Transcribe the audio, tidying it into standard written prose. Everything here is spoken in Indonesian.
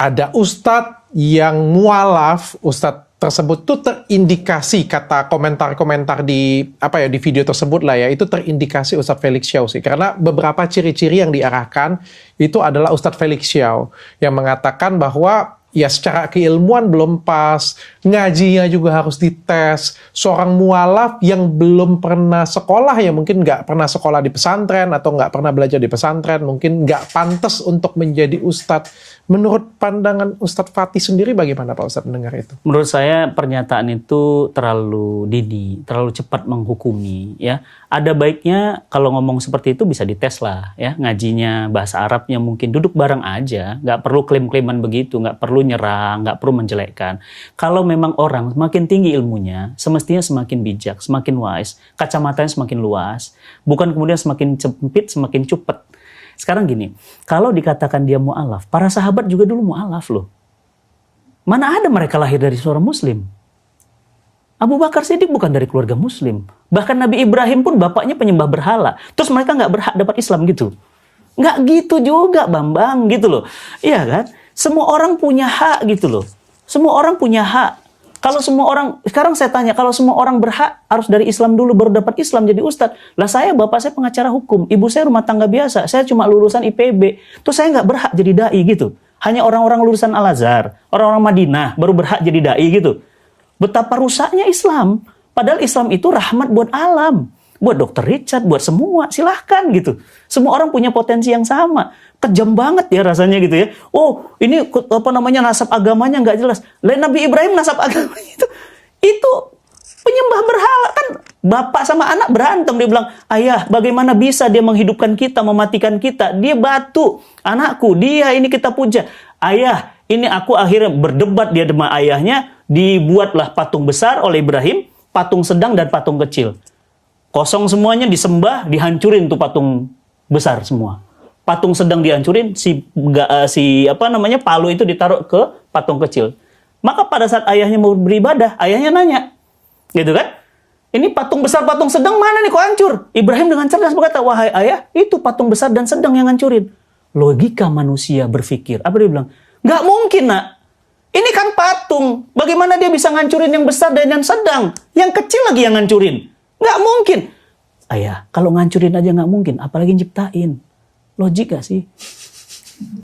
ada ustadz yang mualaf, ustadz tersebut tuh terindikasi, kata komentar-komentar di di video tersebut lah ya, itu terindikasi Ustadz Felix Xiao sih, karena beberapa ciri-ciri yang diarahkan itu adalah Ustadz Felix Xiao yang mengatakan bahwa ya secara keilmuan belum pas, ngajinya juga harus dites. Seorang mualaf yang belum pernah sekolah, ya mungkin nggak pernah sekolah di pesantren atau nggak pernah belajar di pesantren, mungkin nggak pantas untuk menjadi ustadz. Menurut pandangan Ustadz Fatih sendiri bagaimana Pak Ustadz mendengar itu? Menurut saya pernyataan itu terlalu dini, terlalu cepat menghukumi ya. Ada baiknya kalau ngomong seperti itu bisa dites lah ya, ngajinya, bahasa Arabnya mungkin duduk bareng aja, nggak perlu klaim-klaiman begitu, nggak perlu nyerang, nggak perlu menjelekkan. Kalau memang orang semakin tinggi ilmunya, semestinya semakin bijak, semakin wise, kacamatanya semakin luas, bukan kemudian semakin sempit, semakin cupet. Sekarang gini, kalau dikatakan dia mu'alaf, para sahabat juga dulu mu'alaf loh. Mana ada mereka lahir dari seorang muslim? Abu Bakar Siddiq bukan dari keluarga muslim. Bahkan Nabi Ibrahim pun bapaknya penyembah berhala. Terus mereka nggak berhak dapat Islam gitu. Nggak gitu juga Bambang gitu loh. Iya kan? Semua orang punya hak gitu loh. Semua orang punya hak. Kalau semua orang, sekarang saya tanya, kalau semua orang berhak harus dari Islam dulu baru dapat Islam jadi ustadz. Lah saya, bapak saya pengacara hukum, ibu saya rumah tangga biasa, saya cuma lulusan IPB. Terus saya nggak berhak jadi dai gitu. Hanya orang-orang lulusan Al-Azhar, orang-orang Madinah baru berhak jadi dai gitu. Betapa rusaknya Islam. Padahal Islam itu rahmat buat alam. Buat Dr. Richard, buat semua, silahkan gitu. Semua orang punya potensi yang sama. Kejam banget ya rasanya gitu ya. Oh, ini nasab agamanya nggak jelas. Lain Nabi Ibrahim nasab agamanya itu penyembah berhala kan. Bapak sama anak berantem, dia bilang, ayah bagaimana bisa dia menghidupkan kita, mematikan kita? Dia batu, anakku, dia ini kita puja. Ayah, ini aku akhirnya berdebat dia sama ayahnya, dibuatlah patung besar oleh Ibrahim, patung sedang dan patung kecil. Kosong semuanya disembah, dihancurin tuh patung besar semua. Patung sedang dihancurin, palu itu ditaruh ke patung kecil. Maka pada saat ayahnya mau beribadah, ayahnya nanya, gitu kan? Ini patung besar, patung sedang mana nih kok hancur? Ibrahim dengan cerdas berkata, wahai ayah, itu patung besar dan sedang yang hancurin. Logika manusia berpikir, apa dia bilang? Nggak mungkin nak. Ini kan patung. Bagaimana dia bisa ngancurin yang besar dan yang sedang? Yang kecil lagi yang ngancurin. Nggak mungkin. Ayah, kalau ngancurin aja nggak mungkin, apalagi nyiptain. Logik gak sih?